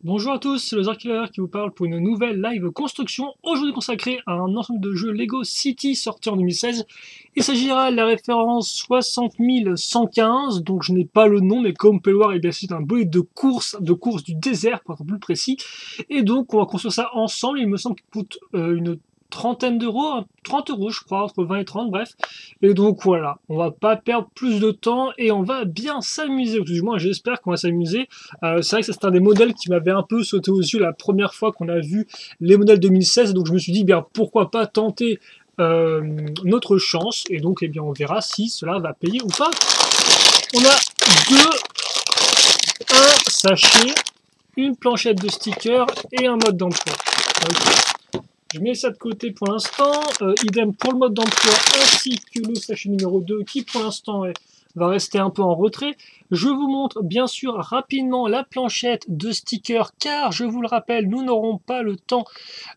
Bonjour à tous, c'est le Zarkiller qui vous parle pour une nouvelle live construction, aujourd'hui consacrée à un ensemble de jeux Lego City sorti en 2016. Il s'agira de la référence 60115, donc je n'ai pas le nom, mais comme vous pouvez le voir, c'est un bolide de course du désert, pour être plus précis. Et donc on va construire ça ensemble, il me semble qu'il coûte une trentaine d'euros, 30 euros je crois, entre 20 et 30, bref. Et donc voilà, on va pas perdre plus de temps et on va bien s'amuser, ou du moins j'espère qu'on va s'amuser. C'est vrai que c'est un des modèles qui m'avait un peu sauté aux yeux la première fois qu'on a vu les modèles 2016, donc je me suis dit bien pourquoi pas tenter notre chance, et donc eh bien on verra si cela va payer ou pas. On a un sachet, une planchette de stickers et un mode d'emploi. Je mets ça de côté pour l'instant, idem pour le mode d'emploi ainsi que le sachet numéro 2 qui pour l'instant va rester un peu en retrait. Je vous montre bien sûr rapidement la planchette de stickers car je vous le rappelle, nous n'aurons pas le temps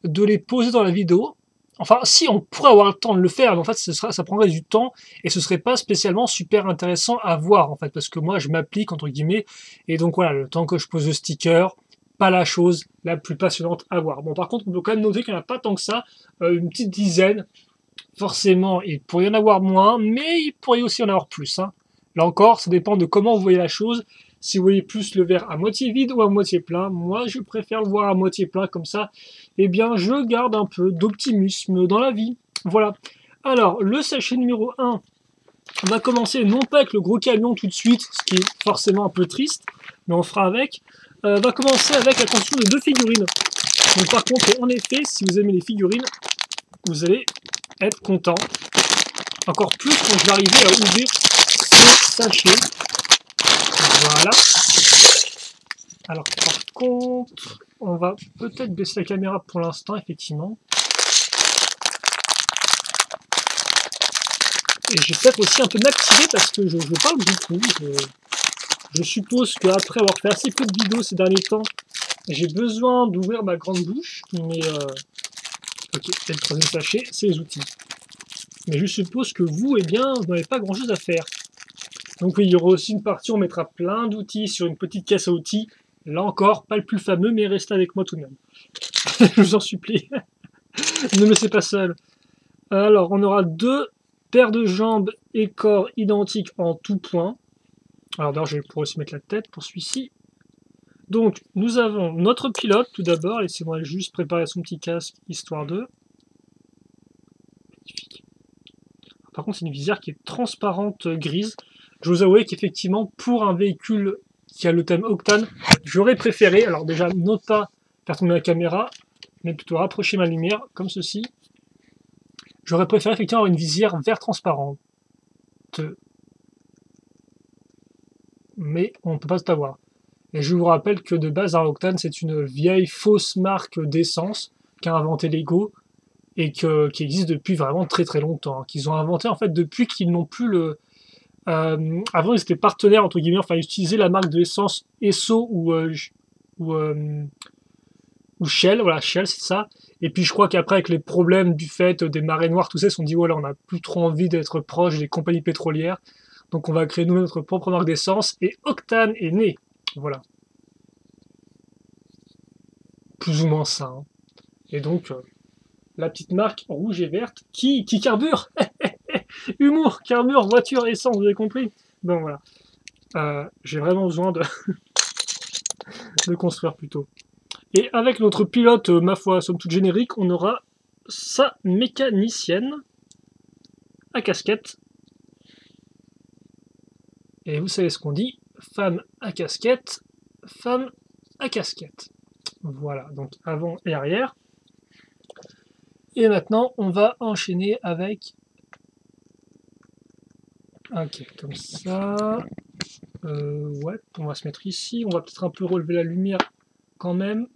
de les poser dans la vidéo. Enfin, si, on pourrait avoir le temps de le faire, mais en fait, ça prendrait du temps et ce serait pas spécialement super intéressant à voir, en fait, parce que moi, je m'applique, entre guillemets, et donc voilà, le temps que je pose le sticker, pas la chose la plus passionnante à voir. Bon, par contre, on peut quand même noter qu'il n'y en a pas tant que ça, une petite dizaine. Forcément, il pourrait y en avoir moins, mais il pourrait aussi y en avoir plus. Hein. Là encore, ça dépend de comment vous voyez la chose. Si vous voyez plus le verre à moitié vide ou à moitié plein, moi je préfère le voir à moitié plein comme ça. Eh bien, je garde un peu d'optimisme dans la vie. Voilà. Alors, le sachet numéro 1, on va commencer non pas avec le gros camion tout de suite, ce qui est forcément un peu triste, mais on fera avec. On va commencer avec la construction de 2 figurines. Donc par contre, en effet, si vous aimez les figurines, vous allez être content. Encore plus quand je vais arriver à ouvrir ce sachet. Voilà. Alors par contre, on va peut-être baisser la caméra pour l'instant, effectivement. Et je vais peut-être aussi un peu m'activer parce que je parle beaucoup. Je suppose qu'après avoir fait assez peu de vidéos ces derniers temps, j'ai besoin d'ouvrir ma grande bouche. Mais ok, c'est le troisième sachet, c'est les outils. Mais je suppose que vous, eh bien, vous n'avez pas grand-chose à faire. Donc oui, il y aura aussi une partie où on mettra plein d'outils sur une petite caisse à outils. Là encore, pas le plus fameux, mais restez avec moi tout de même. Je vous en supplie. Ne me laissez pas seul. Alors, on aura 2 paires de jambes et corps identiques en tout point. Alors d'ailleurs, je vais pouvoir aussi mettre la tête pour celui-ci. Donc, nous avons notre pilote tout d'abord. Laissez-moi juste préparer son petit casque, histoire de... Magnifique. Par contre, c'est une visière qui est transparente grise. Je vous avoue qu'effectivement, pour un véhicule qui a le thème Octane, j'aurais préféré, alors déjà, non pas faire tomber la caméra, mais plutôt rapprocher ma lumière, comme ceci. J'aurais préféré effectivement avoir une visière vert transparente. Mais on ne peut pas tout avoir. Et je vous rappelle que de base, un Octane, c'est une vieille fausse marque d'essence qu'a inventé Lego et qui existe depuis vraiment très très longtemps. Hein, qu'ils ont inventé en fait depuis qu'ils n'ont plus le... avant, ils étaient partenaires, entre guillemets, enfin, ils utilisaient la marque de l'essence Esso ou, ou Shell, voilà, Shell, c'est ça. Et puis je crois qu'après, avec les problèmes du fait des marées noires, tout ça, ils se sont dit, voilà, on n'a plus trop envie d'être proche des compagnies pétrolières, donc on va créer nous notre propre marque d'essence, et Octane est né. Voilà. Plus ou moins ça. Hein. Et donc, la petite marque rouge et verte qui carbure. Humour, carbure, voiture, essence, vous avez compris. Bon, voilà. J'ai vraiment besoin de construire plutôt. Et avec notre pilote, ma foi, somme toute générique, on aura sa mécanicienne à casquette. Et vous savez ce qu'on dit, femme à casquette, femme à casquette. Voilà, donc avant et arrière. Et maintenant, on va enchaîner avec... Ok, comme ça. Ouais, on va se mettre ici. On va peut-être un peu relever la lumière quand même.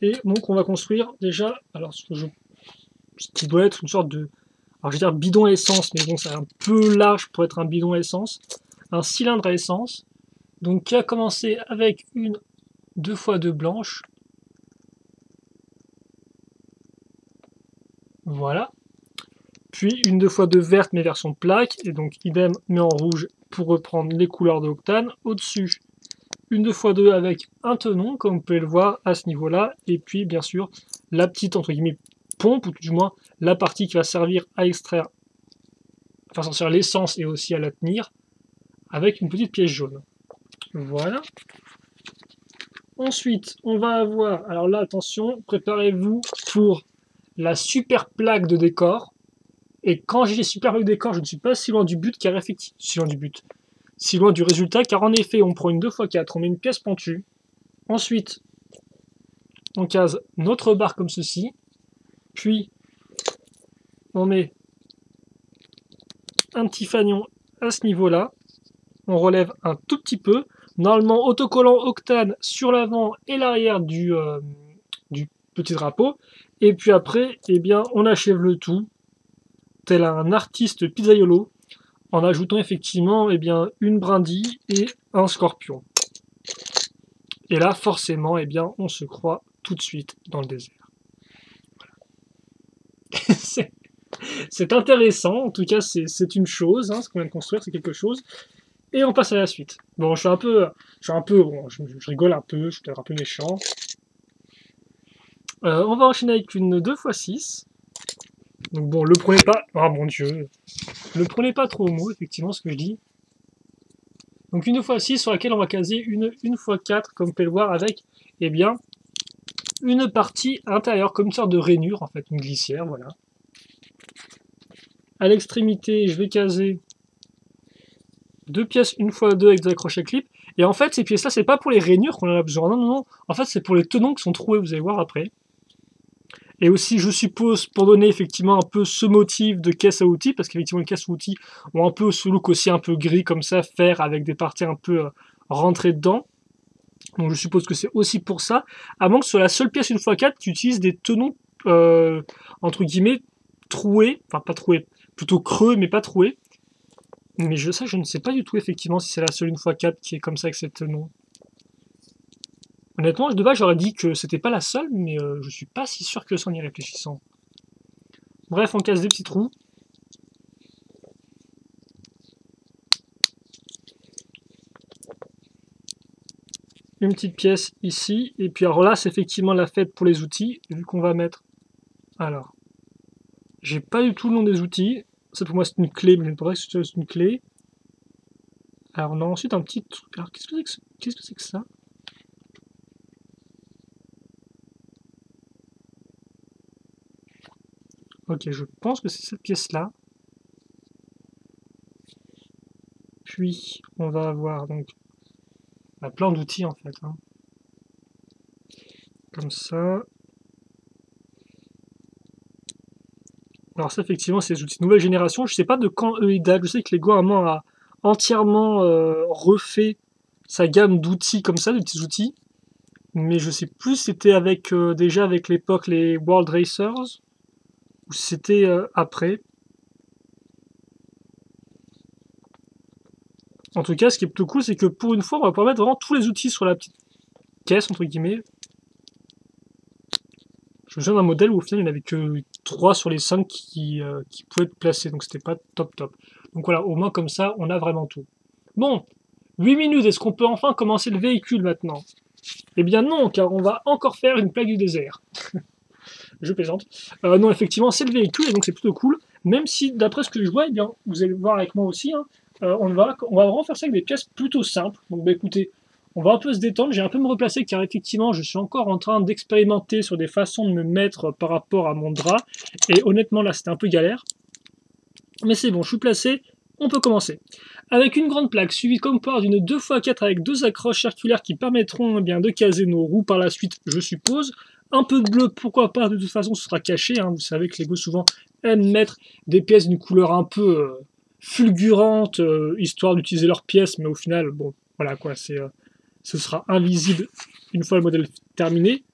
Et donc, on va construire déjà, alors ce qui doit être une sorte de... Alors, je vais dire bidon à essence, mais bon, c'est un peu large pour être un bidon à essence. Un cylindre à essence. Donc, qui a commencé avec une 2x2 blanche. Voilà. Puis une 2x2 verte, mais version plaque. Et donc, idem, mais en rouge pour reprendre les couleurs de Octane. Au-dessus, une 2x2 avec un tenon, comme vous pouvez le voir à ce niveau-là, et puis bien sûr la petite entre guillemets pompe, ou du moins la partie qui va servir à extraire, enfin sortir l'essence et aussi à la tenir, avec une petite pièce jaune. Voilà. Ensuite, on va avoir, alors là attention, préparez-vous pour la super plaque de décor. Et quand j'ai super plaque de décor, je ne suis pas si loin du but, car effectivement, si loin du résultat, car en effet, on prend une 2x4, on met une pièce pentue. Ensuite, on case notre barre comme ceci. Puis, on met un petit fanion à ce niveau-là. On relève un tout petit peu. Normalement, autocollant octane sur l'avant et l'arrière du petit drapeau. Et puis après, eh bien, on achève le tout, tel un artiste pizzaiolo, en ajoutant effectivement eh bien, une brindille et un scorpion. Et là, forcément, eh bien, on se croit tout de suite dans le désert. Voilà. C'est intéressant, en tout cas, c'est une chose, hein, ce qu'on vient de construire, c'est quelque chose. Et on passe à la suite. Bon, je rigole un peu, je suis peut-être un peu méchant. On va enchaîner avec une 2x6. Donc bon, le prenez pas... Oh mon dieu. Le prenez pas trop au mot, effectivement, ce que je dis. Donc une 2x6 sur laquelle on va caser une 1x4, comme vous pouvez le voir, avec, eh bien, une partie intérieure, comme une sorte de rainure, en fait, une glissière, voilà. À l'extrémité, je vais caser deux pièces 1x2 avec des accroches à clip. Et en fait, ces pièces-là, c'est pas pour les rainures qu'on en a besoin. Non, non, non. En fait, c'est pour les tenons qui sont troués, vous allez voir après. Et aussi, je suppose, pour donner effectivement un peu ce motif de caisse à outils, parce qu'effectivement, les caisses à outils ont un peu ce look aussi un peu gris, comme ça, fer, avec des parties un peu rentrées dedans. Donc je suppose que c'est aussi pour ça. À moins que sur la seule pièce 1x4, tu utilises des tenons, entre guillemets, troués. Enfin, pas troués, plutôt creux, mais pas troués. Mais je ne sais pas du tout, effectivement, si c'est la seule 1x4 qui est comme ça avec ces tenons. Honnêtement, de base, j'aurais dit que c'était pas la seule, mais je suis pas si sûr que ça en y réfléchissant. Bref, on casse des petits trous. Une petite pièce ici, et puis alors là, c'est effectivement la fête pour les outils, vu qu'on va mettre... Alors, j'ai pas du tout le nom des outils. Ça, pour moi, c'est une clé, mais je ne pense pas que c'est une clé. Alors, on a ensuite un petit truc. Alors, qu'est-ce que c'est que ça? Ok, je pense que c'est cette pièce-là. Puis, on va avoir donc plein d'outils en fait. Hein. Comme ça. Alors ça, effectivement, c'est des outils de nouvelle génération. Je sais pas de quand eux ils datent. Je sais que Lego a entièrement refait sa gamme d'outils comme ça, de petits outils. Mais je sais plus si c'était avec déjà avec l'époque les World Racers. C'était après. En tout cas, ce qui est plutôt cool, c'est que pour une fois, on va pouvoir mettre vraiment tous les outils sur la petite caisse, entre guillemets. Je me souviens d'un modèle où au final, il n'y en avait que 3 sur les 5 qui pouvaient être placés, donc c'était pas top top. Donc voilà, au moins comme ça, on a vraiment tout. Bon, 8 minutes, est-ce qu'on peut enfin commencer le véhicule maintenant? Eh bien non, car on va encore faire une plaque du désert. Je plaisante. Non, effectivement, c'est le véhicule, et donc c'est plutôt cool. Même si, d'après ce que je vois, eh bien, vous allez voir avec moi aussi, hein, on va vraiment faire ça avec des pièces plutôt simples. Donc bah, écoutez, on va un peu se détendre, j'ai un peu me replacer, car effectivement, je suis encore en train d'expérimenter sur des façons de me mettre par rapport à mon drap. Et honnêtement, là, c'était un peu galère. Mais c'est bon, je suis placé, on peut commencer. Avec une grande plaque, suivie comme par d'une 2x4 avec 2 accroches circulaires qui permettront eh bien, de caser nos roues par la suite, je suppose. Un peu de bleu, pourquoi pas, de toute façon ce sera caché, hein. Vous savez que Lego souvent aime mettre des pièces d'une couleur un peu fulgurante, histoire d'utiliser leurs pièces, mais au final, bon, voilà quoi, ce sera invisible une fois le modèle terminé.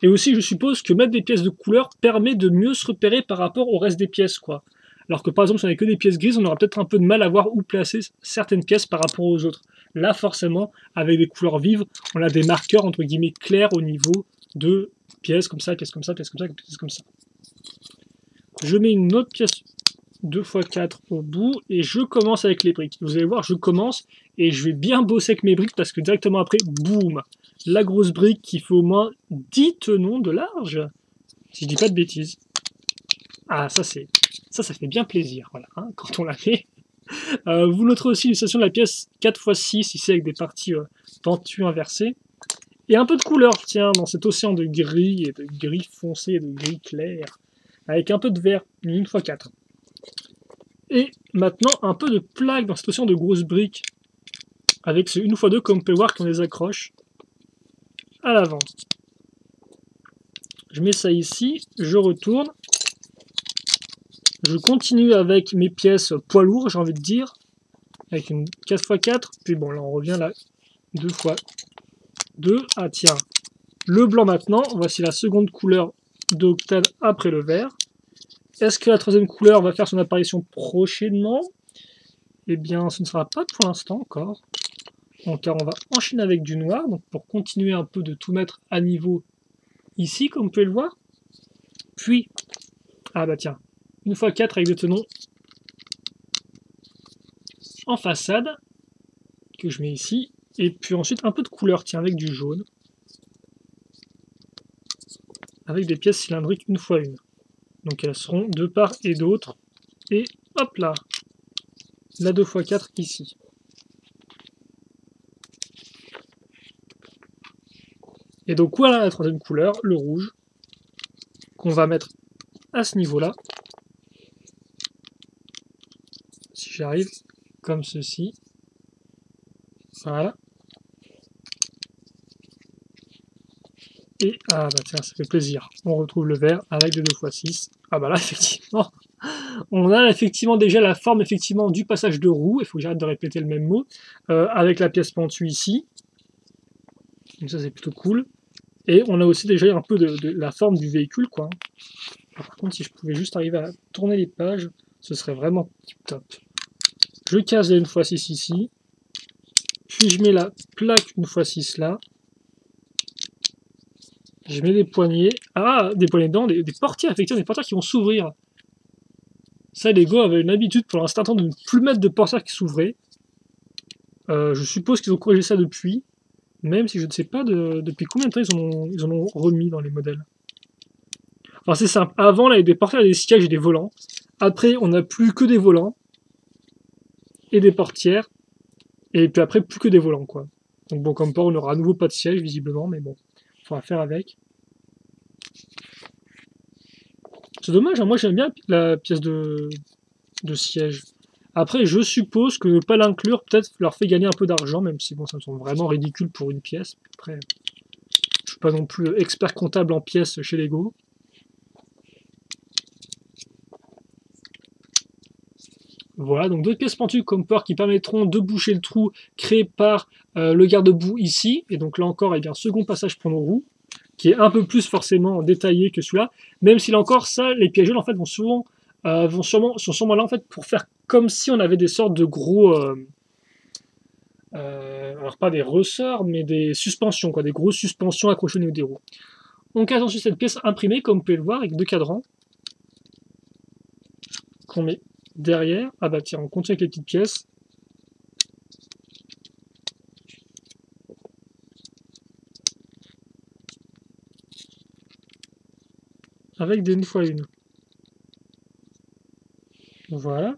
Et aussi, je suppose que mettre des pièces de couleur permet de mieux se repérer par rapport au reste des pièces, quoi. Alors que par exemple, si on n'avait que des pièces grises, on aura peut-être un peu de mal à voir où placer certaines pièces par rapport aux autres. Là, forcément, avec des couleurs vives, on a des marqueurs, entre guillemets, clairs au niveau de pièces comme ça, pièces comme ça, pièces comme ça, pièces comme ça. Je mets une autre pièce 2 x 4 au bout, et je commence avec les briques. Vous allez voir, je commence, et je vais bien bosser avec mes briques, parce que directement après, boum, la grosse brique qui fait au moins 10 tenons de large, si je dis pas de bêtises. Ah, ça fait bien plaisir, voilà, hein, quand on la met. Vous noterez aussi l'illustration de la pièce 4x6, ici avec des parties pentues inversées. Et un peu de couleur, tiens, dans cet océan de gris, et de gris foncé, et de gris clair, avec un peu de vert, une 1x4. Et maintenant, un peu de plaque dans cette océan de grosses briques, avec ce 1x2, comme on peut voir, qu'on les accroche à l'avant. Je mets ça ici, je retourne. Je continue avec mes pièces poids lourds, j'ai envie de dire, avec une 4x4, puis bon, là on revient là, 2x2, ah tiens, le blanc maintenant, voici la seconde couleur d'octane après le vert. Est-ce que la troisième couleur va faire son apparition prochainement? Eh bien, ce ne sera pas pour l'instant encore, donc, car on va enchaîner avec du noir, donc pour continuer un peu de tout mettre à niveau ici, comme vous pouvez le voir, puis, ah bah tiens, 1x4 avec des tenons en façade, que je mets ici, et puis ensuite un peu de couleur, tiens, avec du jaune, avec des pièces cylindriques 1x1. Donc elles seront de part et d'autre, et hop là, la 2x4 ici. Et donc voilà la troisième couleur, le rouge, qu'on va mettre à ce niveau-là. Si j'arrive, comme ceci. Voilà. Et, ah bah tiens, ça fait plaisir. On retrouve le vert avec des 2x6. Ah bah là, effectivement, on a effectivement déjà la forme effectivement du passage de roue. Il faut que j'arrête de répéter le même mot. Avec la pièce pentue ici. Donc ça, c'est plutôt cool. Et on a aussi déjà un peu de la forme du véhicule, quoi. Par contre, si je pouvais juste arriver à tourner les pages, ce serait vraiment top. Je case la 1x6 ici. Puis je mets la plaque 1x6 là. Je mets des poignées. Ah, des poignées dedans, des portières, effectivement, des portières qui vont s'ouvrir. Ça, Lego avait une habitude pour l'instant de ne plus mettre de portières qui s'ouvraient. Je suppose qu'ils ont corrigé ça depuis. Même si je ne sais pas depuis combien de temps ils en ont remis dans les modèles. Enfin, c'est simple. Avant, là, il y avait des portières, des sièges et des volants. Après, on n'a plus que des volants et des portières. Et puis après, plus que des volants, quoi. Donc bon, comme port, on n'aura à nouveau pas de siège, visiblement, mais bon, il faudra faire avec. C'est dommage, hein, moi j'aime bien la pièce de siège. Après, je suppose que ne pas l'inclure, peut-être leur fait gagner un peu d'argent, même si bon, ça me semble vraiment ridicule pour une pièce. Après, je suis pas non plus expert comptable en pièces chez Lego. Voilà, donc deux pièces pentues comme port qui permettront de boucher le trou créé par le garde-boue ici. Et donc là encore, il y a un second passage pour nos roues, qui est un peu plus forcément détaillé que celui-là. Même si là encore, ça, les pièges en fait sont sûrement là en fait pour faire comme si on avait des sortes de gros, alors pas des ressorts, mais des suspensions, quoi, des grosses suspensions accrochées au niveau des roues. On case ensuite cette pièce imprimée, comme vous pouvez le voir, avec deux cadrans qu'on met derrière. Ah bah tiens, on continue avec les petites pièces. Avec des 1x1. Voilà.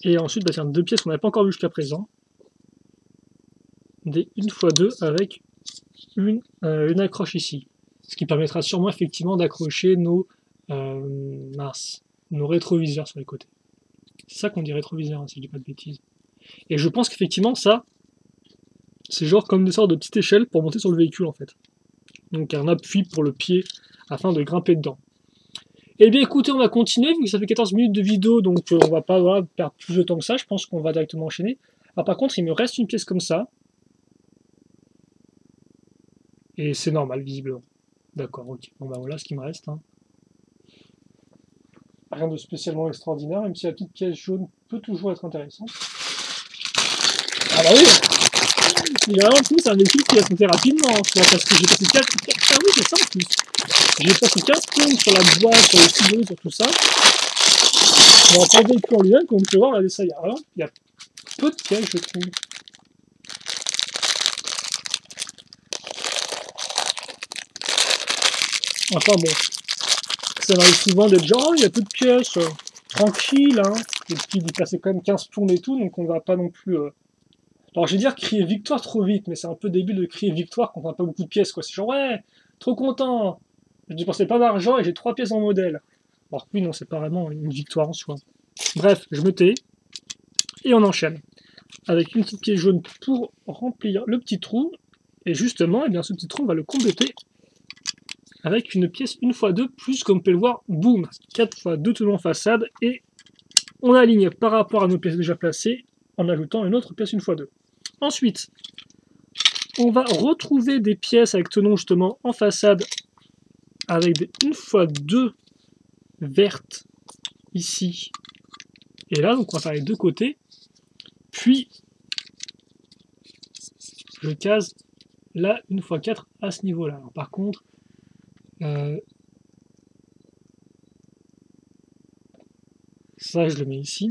Et ensuite, bah tiens, deux pièces qu'on n'avait pas encore vues jusqu'à présent. Des 1x2 avec une accroche ici. Ce qui permettra sûrement effectivement d'accrocher nos rétroviseurs sur les côtés. C'est ça qu'on dit rétroviseur, hein, si je dis pas de bêtises. Et je pense qu'effectivement ça, c'est genre comme des sortes de petites échelles pour monter sur le véhicule en fait. Donc un appui pour le pied afin de grimper dedans. Et bien écoutez, on va continuer, vu que ça fait 14 minutes de vidéo, donc on va pas perdre plus de temps que ça, je pense qu'on va directement enchaîner. Alors par contre, il me reste une pièce comme ça. Et c'est normal, visiblement. D'accord, ok. Bon bah voilà ce qui me reste. Hein. Rien de spécialement extraordinaire, même si la petite pièce jaune peut toujours être intéressante. Ah bah oui. Mais alors, en plus, c'est un véhicule qui va monter rapidement, hein, parce que j'ai passé 4... Ah oui, c'est ça en plus. J'ai passé 15 secondes sur la boîte, sur les tuyaux, sur tout ça. On va pas le véhicule en lui-même, comme on peut voir, regardez ça, il y a peu de pièges, je trouve. Enfin bon, ça m'arrive souvent d'être genre, oh, il y a peu de pièces, tranquille, hein. Et puis d'y passer quand même 15 plombes et tout, donc on va pas non plus... Alors je vais dire crier victoire trop vite, mais c'est un peu débile de crier victoire quand on n'a pas beaucoup de pièces, quoi. C'est genre, ouais, trop content, je dépensais pas d'argent et j'ai 3 pièces en modèle. Alors que oui, non, c'est pas vraiment une victoire en soi. Bref, je me tais, et on enchaîne. Avec une petite pièce jaune pour remplir le petit trou, et justement, eh bien, ce petit trou, on va le compléter avec une pièce 1x2, plus comme on peut le voir, boum, 4x2 tout le long façade, et on aligne par rapport à nos pièces déjà placées, en ajoutant une autre pièce 1x2. Ensuite, on va retrouver des pièces avec tenon justement en façade, avec des 1x2 vertes, ici, et là, donc on va faire les deux côtés, puis je case là 1x4 à ce niveau-là. Par contre, ça je le mets ici.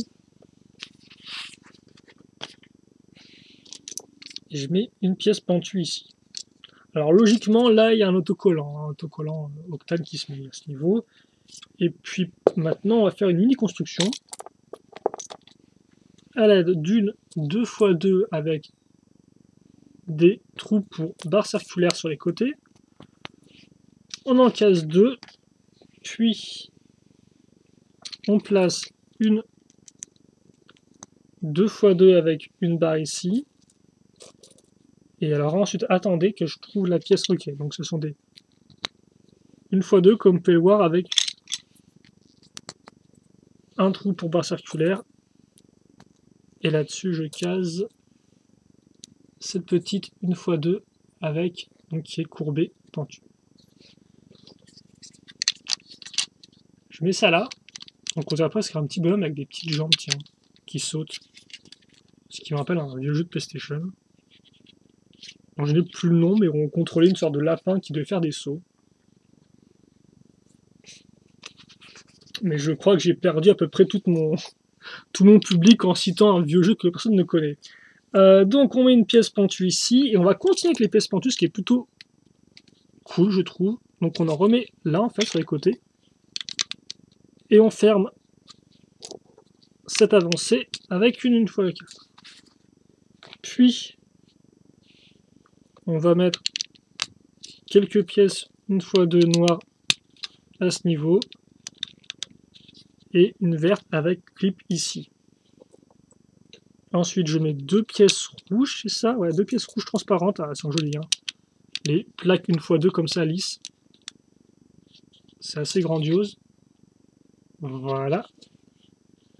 Et je mets une pièce pentue ici. Alors logiquement, là il y a un autocollant Octane qui se met à ce niveau. Et puis maintenant, on va faire une mini construction à l'aide d'une 2x2 avec des trous pour barres circulaires sur les côtés. On en casse 2, puis on place une 2x2 avec une barre ici. Et alors ensuite, attendez que je trouve la pièce OK. Donc ce sont des 1x2 comme vous pouvez le voir avec un trou pour barre circulaire. Et là-dessus, je case cette petite 1x2 avec, donc qui est courbée, pentue. Je mets ça là. Donc on dirait presque un petit bonhomme avec des petites jambes, tiens, qui sautent. Ce qui me rappelle un vieux jeu de PlayStation. Alors, je n'ai plus le nom, mais on contrôlait une sorte de lapin qui devait faire des sauts. Mais je crois que j'ai perdu à peu près tout mon public en citant un vieux jeu que personne ne connaît. Donc on met une pièce pentue ici, et on va continuer avec les pièces pentues, ce qui est plutôt cool, je trouve. Donc on en remet là, en fait, sur les côtés. Et on ferme cette avancée avec une 1x4. Puis, on va mettre quelques pièces 1x2 noires à ce niveau. Et une verte avec clip ici. Ensuite, je mets deux pièces rouges, c'est ça? Ouais, deux pièces rouges transparentes, ah, elles sont jolies, hein. Les plaques 1x2 comme ça, lisses. C'est assez grandiose. Voilà.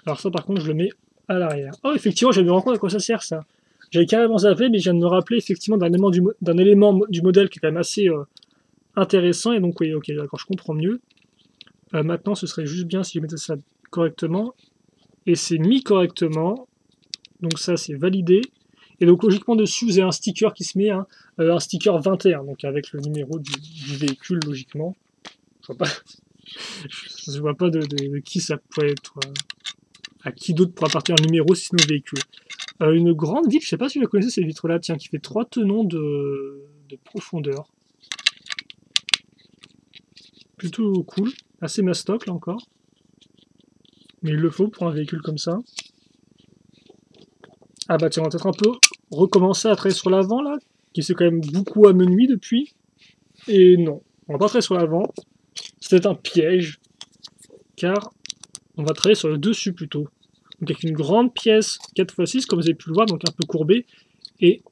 Alors ça, par contre, je le mets à l'arrière. Oh, effectivement, je me rends compte à quoi ça sert, ça. J'avais carrément zappé, mais je viens de me rappeler, effectivement, d'un élément du modèle qui est quand même assez intéressant. Et donc, oui, ok, d'accord, je comprends mieux. Maintenant, ce serait juste bien si je mettais ça correctement. Et c'est mis correctement. Donc ça, c'est validé. Et donc, logiquement, dessus, vous avez un sticker qui se met, hein, un sticker 21, donc avec le numéro du véhicule, logiquement. Je vois pas de qui ça pourrait être. À qui d'autre pourra partir un numéro si c'est nos véhicules. Une grande vitre, je sais pas si vous la connaissez, cette vitre-là, tiens, qui fait 3 tenons de profondeur. Plutôt cool. Assez mastoc, là encore. Mais il le faut pour un véhicule comme ça. Ah bah tiens, on va peut-être un peu recommencer à travailler sur l'avant, là, qui s'est quand même beaucoup amenuis depuis. Et non, on va pas travailler sur l'avant. C'était un piège, car on va travailler sur le dessus plutôt. Donc avec une grande pièce 4x6, comme vous avez pu le voir, donc un peu courbée, et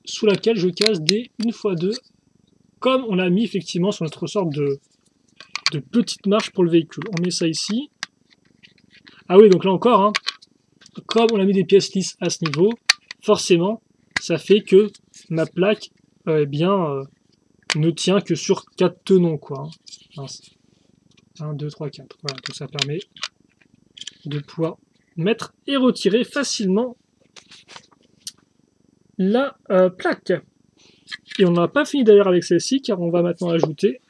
sous laquelle je case des 1x2, comme on l'a mis effectivement sur notre sorte de petite marche pour le véhicule. On met ça ici. Ah oui, donc là encore, hein, comme on a mis des pièces lisses à ce niveau, forcément, ça fait que ma plaque ne tient que sur 4 tenons, quoi. 1, 2, 3, 4. Voilà, donc ça permet de pouvoir mettre et retirer facilement la plaque. Et on n'a pas fini d'ailleurs avec celle-ci, car on va maintenant ajouter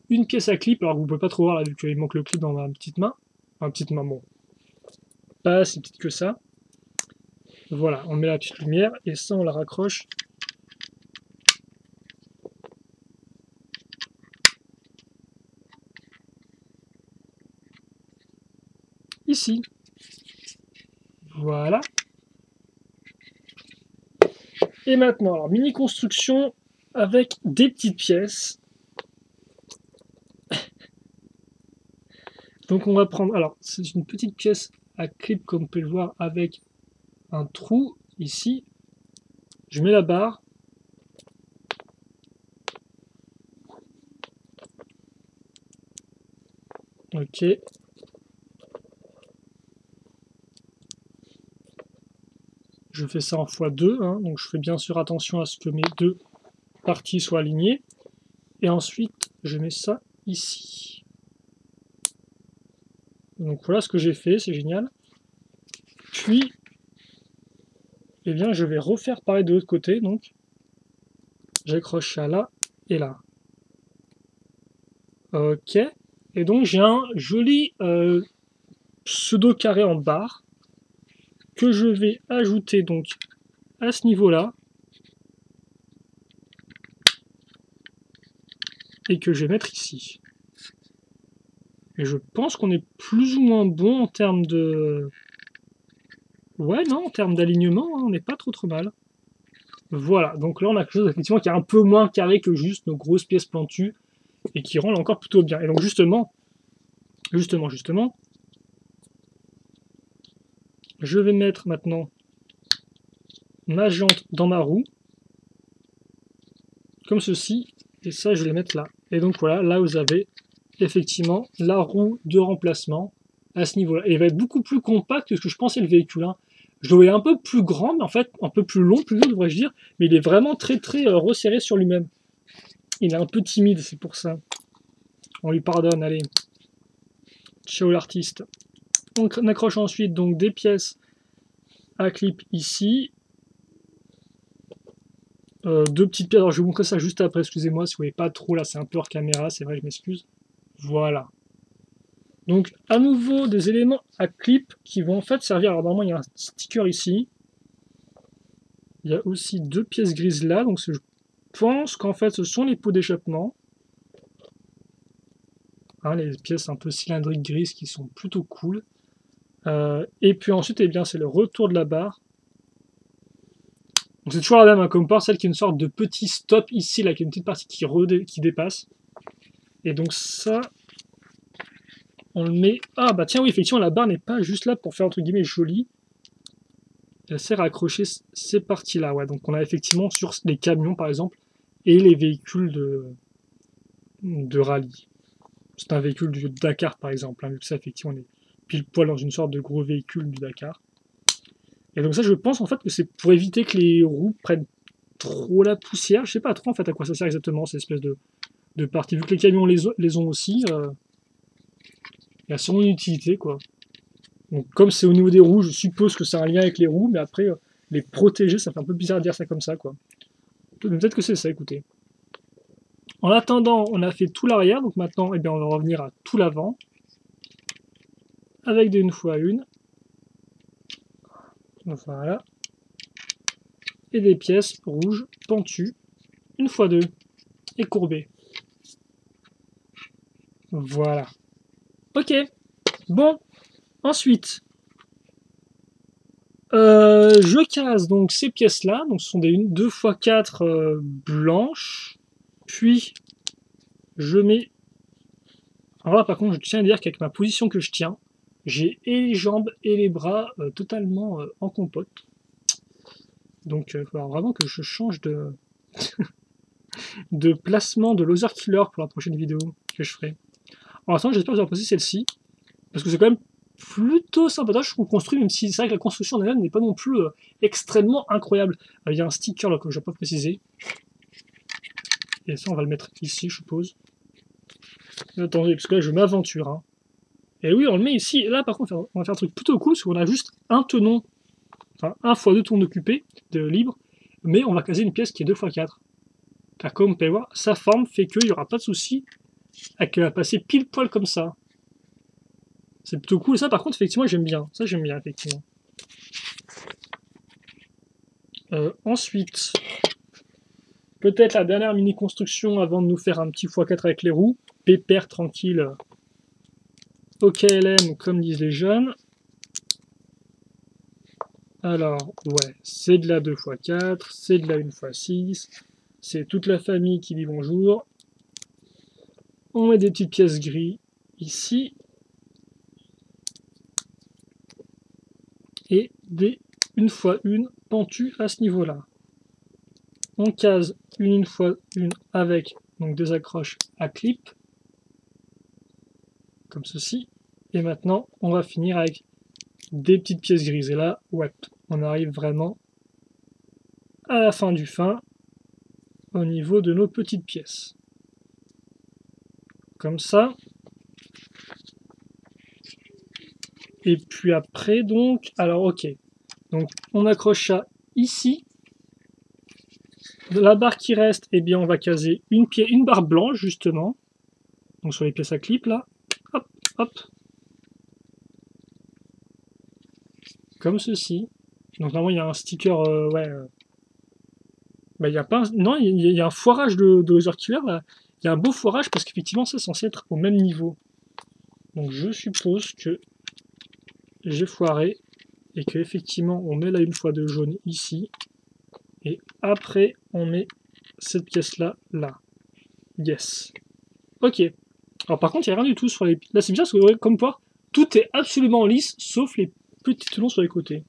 une pièce à clip. Alors vous ne pouvez pas trop voir là, vu qu'il manque le clip dans ma petite main. Enfin, petite main, bon, pas si petite que ça. Voilà, on met la petite lumière, et ça on la raccroche ici. Voilà. Et maintenant, alors, mini construction avec des petites pièces. Donc on va prendre, alors c'est une petite pièce à clip comme vous pouvez le voir avec un trou ici. Je mets la barre. Ok. Je fais ça en x2, hein, donc je fais bien sûr attention à ce que mes deux parties soient alignées. Et ensuite, je mets ça ici. Donc voilà ce que j'ai fait, c'est génial. Puis, eh bien, je vais refaire pareil de l'autre côté, donc j'accroche ça là et là. Ok. Et donc j'ai un joli pseudo carré en barre que je vais ajouter donc à ce niveau-là et que je vais mettre ici. Et je pense qu'on est plus ou moins bon en termes de... Ouais, non, en termes d'alignement, hein, on n'est pas trop mal. Voilà, donc là on a quelque chose effectivement qui est un peu moins carré que juste nos grosses pièces plantues et qui rend là encore plutôt bien. Et donc justement, je vais mettre maintenant ma jante dans ma roue, comme ceci, et ça je vais les mettre là. Et donc voilà, là vous avez effectivement la roue de remplacement à ce niveau-là. Et il va être beaucoup plus compact que ce que je pensais le véhicule. Hein. Je le voyais un peu plus grand, mais en fait un peu plus long, plus vieux devrais-je dire, mais il est vraiment très resserré sur lui-même. Il est un peu timide, c'est pour ça. On lui pardonne, allez. Ciao l'artiste. On accroche ensuite donc des pièces à clip ici. Deux petites pièces, alors je vais vous montrer ça juste après, excusez-moi si vous voyez pas trop, là c'est un peu hors caméra, c'est vrai, je m'excuse. Voilà. Donc à nouveau des éléments à clip qui vont en fait servir, alors normalement il y a un sticker ici. Il y a aussi deux pièces grises là, donc je pense qu'en fait ce sont les pots d'échappement. Hein, les pièces un peu cylindriques grises qui sont plutôt cool. Et puis ensuite, eh bien, c'est le retour de la barre. C'est toujours la même, hein, comme par celle qui est une sorte de petit stop ici, là, qui est une petite partie qui dépasse. Et donc ça, on le met... Ah bah tiens, oui, effectivement, la barre n'est pas juste là pour faire, entre guillemets, joli. Elle sert à accrocher ces parties-là, ouais. Donc on a effectivement sur les camions, par exemple, et les véhicules de rallye. C'est un véhicule du Dakar, par exemple, hein, vu que ça, effectivement, on est pile poil dans une sorte de gros véhicule du Dakar. Et donc ça, je pense en fait que c'est pour éviter que les roues prennent trop la poussière. Je sais pas trop en fait à quoi ça sert exactement, cette espèce de partie. Vu que les camions les ont aussi, il y a sûrement une utilité, quoi. Donc comme c'est au niveau des roues, je suppose que c'est un lien avec les roues, mais après, les protéger, ça fait un peu bizarre de dire ça comme ça, quoi. Peut-être que c'est ça, écoutez. En attendant, on a fait tout l'arrière, donc maintenant, eh bien, on va revenir à tout l'avant. Avec des 1x1. Voilà. Et des pièces rouges, pentues, 1x2, et courbées. Voilà. Ok. Bon. Ensuite, je case donc ces pièces-là. Donc ce sont des 2x4 blanches. Puis, je mets... Alors là, par contre, je tiens à dire qu'avec ma position que je tiens, j'ai et les jambes et les bras totalement en compote. Donc, il va falloir vraiment que je change de placement de loser killer pour la prochaine vidéo que je ferai. En attendant, j'espère que vous avez apprécié celle-ci, parce que c'est quand même plutôt sympathique qu'on construit, même si c'est vrai que la construction en elle-même n'est pas non plus extrêmement incroyable. Il y a un sticker là que je n'ai pas précisé. Et ça, on va le mettre ici, je suppose. Attendez, parce que là, je m'aventure. Hein. Et oui, on le met ici. Et là, par contre, on va faire un truc plutôt cool, parce qu'on a juste un tenon. enfin 1 x 2 tours occupés de libre, mais on va caser une pièce qui est 2 x 4. Car comme vous pouvez voir, sa forme fait qu'il n'y aura pas de souci à qu'elle va passer pile poil comme ça. C'est plutôt cool. Ça, par contre, effectivement, j'aime bien. Ça, j'aime bien, effectivement. Ensuite, peut-être la dernière mini-construction avant de nous faire un petit x4 avec les roues. Pépère, tranquille. Au KLM, comme disent les jeunes. Alors, ouais, c'est de la 2 x 4, c'est de la 1 x 6. C'est toute la famille qui dit bonjour. On met des petites pièces gris ici. Et des 1 x 1 pentues à ce niveau-là. On case une 1 x 1 avec donc des accroches à clip. Comme ceci. Et maintenant, on va finir avec des petites pièces grises. Et là, ouais, on arrive vraiment à la fin du fin au niveau de nos petites pièces. Comme ça. Et puis après, donc, alors ok. Donc, on accroche ça ici. De la barre qui reste, eh bien, on va caser une barre blanche, justement. Donc, sur les pièces à clip, là. Hop, hop. Comme ceci. Donc, normalement, il y a un sticker, ouais. Bah, il y a pas. Non, il y a un foirage de laser killer, là. Il y a un beau foirage parce qu'effectivement, c'est censé être au même niveau. Donc, je suppose que j'ai foiré et que effectivement on met la 1 x 2 jaune ici et après on met cette pièce là yes, ok. Alors par contre il n'y a rien du tout sur les, là c'est bien parce que comme quoi tout est absolument lisse sauf les petits tenons sur les côtés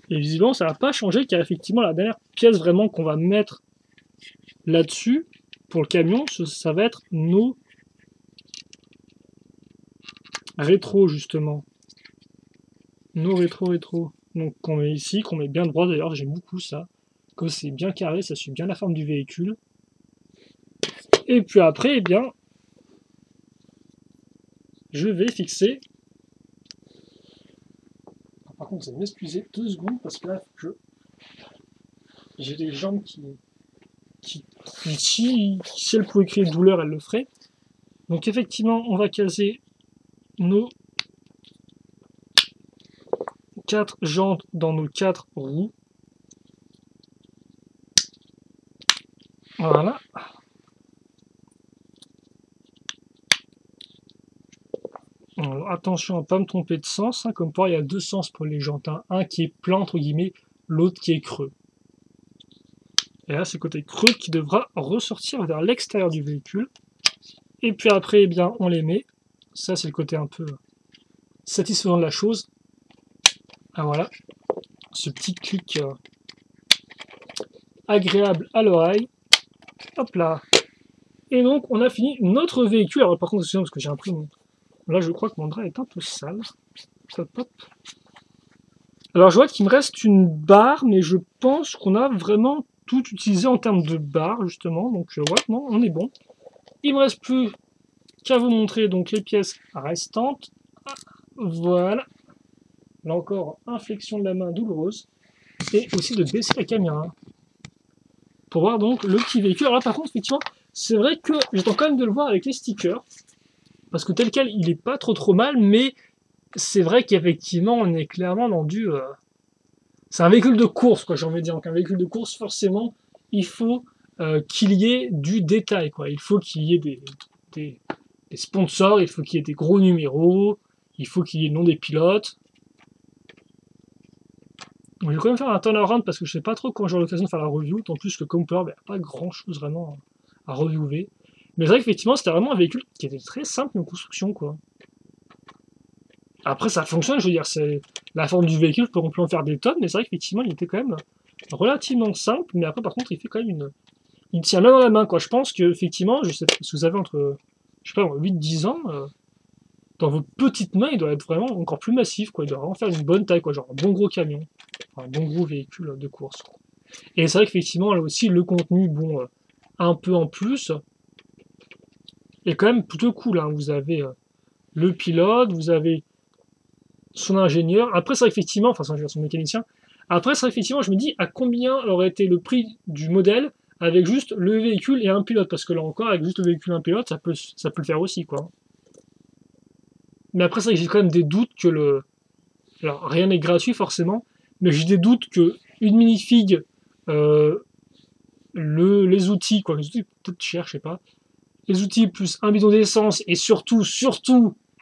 et visiblement ça va pas changer car effectivement la dernière pièce vraiment qu'on va mettre là dessus pour le camion ça va être nos rétros justement. Nos rétro. Donc qu'on met ici, qu'on met bien droit d'ailleurs, j'aime beaucoup ça. Comme c'est bien carré, ça suit bien la forme du véhicule. Et puis après, eh bien, je vais fixer. Par contre, vous allez m'excuser 2 secondes parce que là, j'ai des jambes qui si elle pouvait créer douleur, elle le ferait. Donc effectivement, on va caser nos 4 jantes dans nos 4 roues. Voilà. Alors, attention à ne pas me tromper de sens. Hein, comme quoi, il y a 2 sens pour les jantes. Hein. Un qui est plein, entre guillemets, l'autre qui est creux. Et là, c'est le côté creux qui devra ressortir vers l'extérieur du véhicule. Et puis après, eh bien, on les met. Ça, c'est le côté un peu satisfaisant de la chose. Ah voilà. Ce petit clic agréable à l'oreille. Hop là. Et donc, on a fini notre véhicule. Alors, par contre, c'est parce que j'ai imprimé. Là, je crois que mon drap est un peu sale. Hop, hop. Alors, je vois qu'il me reste une barre, mais je pense qu'on a vraiment tout utilisé en termes de barre, justement. Donc, ouais, non, on est bon. Il me reste plus qu'à vous montrer donc les pièces restantes. Voilà. Là encore, inflexion de la main douloureuse. Et aussi de baisser la caméra. Pour voir donc le petit véhicule. Alors là, par contre, effectivement, c'est vrai que j'attends quand même de le voir avec les stickers. Parce que tel quel, il est pas trop mal, mais c'est vrai qu'effectivement, on est clairement dans du... C'est un véhicule de course, quoi, j'ai envie de dire. Donc un véhicule de course, forcément, il faut qu'il y ait du détail, quoi. Il faut qu'il y ait des sponsors, il faut qu'il y ait des gros numéros, il faut qu'il y ait le nom des pilotes. Donc, je vais quand même faire un turnaround parce que je sais pas trop quand j'aurai l'occasion de faire la review, tant plus que comme peur, il n'y a pas grand chose vraiment à reviewer. Mais c'est vrai qu'effectivement, c'était vraiment un véhicule qui était très simple en construction, quoi. Après, ça fonctionne, je veux dire, c'est la forme du véhicule, on peut en faire des tonnes, mais c'est vrai qu'effectivement, il était quand même relativement simple, mais après, par contre, il fait quand même une... Il tient main dans la main, quoi. Je pense qu'effectivement, je sais pas si vous avez entre, je sais pas, 8-10 ans, dans vos petites mains, il doit être vraiment encore plus massif, quoi. Il doit vraiment faire une bonne taille, quoi, genre un bon gros camion, un bon gros véhicule de course, quoi. Et c'est vrai qu'effectivement, là aussi, le contenu, bon, un peu en plus, est quand même plutôt cool, hein. Vous avez le pilote, vous avez son ingénieur. Après, c'est effectivement, enfin son mécanicien. Après, c'est effectivement, je me dis à combien aurait été le prix du modèle avec juste le véhicule et un pilote, parce que là encore, avec juste le véhicule et un pilote, ça peut le faire aussi, quoi. Mais après, c'est vrai que j'ai quand même des doutes que le, alors rien n'est gratuit forcément, mais j'ai des doutes que une minifig, euh, les outils, quoi, les outils peut-être chers, je sais pas, les outils plus un bidon d'essence et surtout,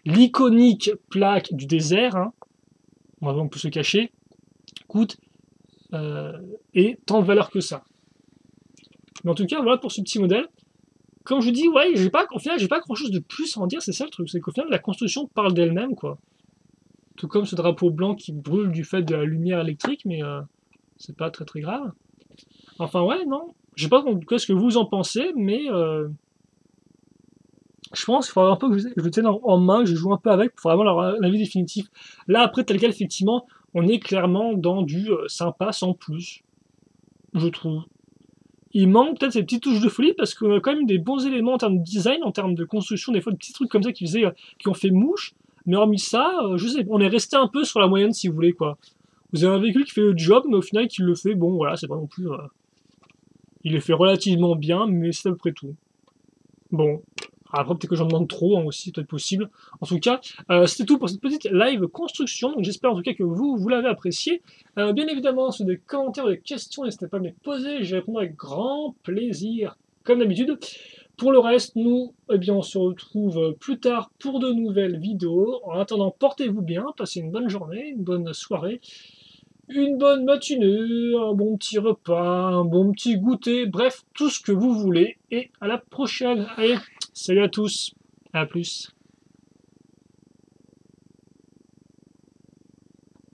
l'iconique plaque du désert, hein, on peut se cacher, coûte et tant de valeur que ça. Mais en tout cas, voilà pour ce petit modèle. Comme je dis, ouais, au final, j'ai pas grand chose de plus à en dire, c'est ça le truc, c'est qu'au final, la construction parle d'elle-même, quoi. Tout comme ce drapeau blanc qui brûle du fait de la lumière électrique, mais c'est pas très très grave. Enfin, ouais, non. Je sais pas en tout cas ce que vous en pensez, mais je pense qu'il faudra un peu que je le tienne en main, que je joue un peu avec pour vraiment avoir l'avis définitif. Là, après, tel quel, effectivement, on est clairement dans du sympa sans plus, je trouve. Il manque peut-être ces petites touches de folie parce qu'on a quand même des bons éléments en termes de design, en termes de construction, des fois des petits trucs comme ça qui ont fait mouche. Mais hormis ça, je sais, on est resté un peu sur la moyenne si vous voulez quoi. Vous avez un véhicule qui fait le job, mais au final qui le fait, bon voilà, c'est pas non plus. Il le fait relativement bien, mais c'est à peu près tout. Bon. Après, peut-être que j'en demande trop hein, aussi, peut-être possible. En tout cas, c'était tout pour cette petite live construction. Donc j'espère en tout cas que vous l'avez apprécié. Bien évidemment, sur des commentaires ou des questions, n'hésitez pas à me les poser. Je répondrai avec grand plaisir, comme d'habitude. Pour le reste, nous, eh bien, on se retrouve plus tard pour de nouvelles vidéos. En attendant, portez-vous bien, passez une bonne journée, une bonne soirée, une bonne matinée, un bon petit repas, un bon petit goûter, bref, tout ce que vous voulez. Et à la prochaine. Allez, salut à tous, à plus.